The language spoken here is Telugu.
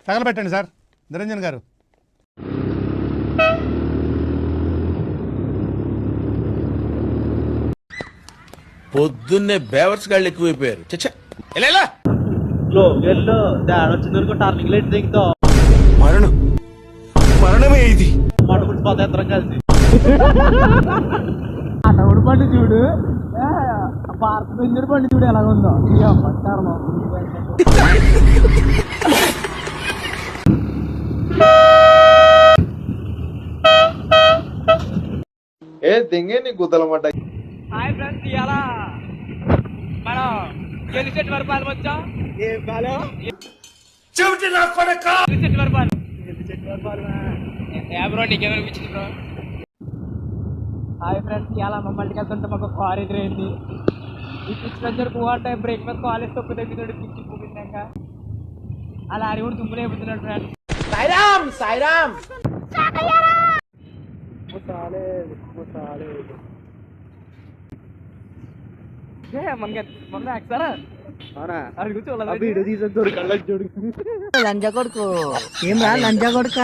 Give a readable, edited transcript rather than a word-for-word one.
తగలబెట్టండి సార్ నిరంజన్ గారు. పొద్దున్నే బేవర్స్ గాళ్ళు ఎక్కువైపోయారు. చచ్చా టర్నింగ్ లైట్ దిగుతాం. మరణమే ఇది. మడుగుడు పదయంత్రం కలిసి అటవుడు పండు చూడు, భారత పెంజుడు పండు చూడు ఎలాగుందో. ఏ దింగే నీ గుద్దలమాట. హాయ్ ఫ్రెండ్స్, ఇవాళ మనం గెలిచెట్టు వరపాలు వచ్చాం. బ్రో నీకేమనిపించింది బ్రో? హాయ్ ఫ్రెండ్స్, ఇవాళ మమ్మల్ని వెళ్తుంటే మాకు కార్ ఎదురైంది. ఈ పిచ్చి వచ్చారు పోవాలంటే బ్రేక్ మీద కాలేజ్ తప్పు తగ్గుతాడు. పిచ్చి పోయిందాక అలా అని కూడా దుమ్ములు అయిపోతున్నాడు ఫ్రెండ్స్. సాయిరామ్ సాయిరామ్. లంజ కొడుకు ఏం రా, లంజ కొడుక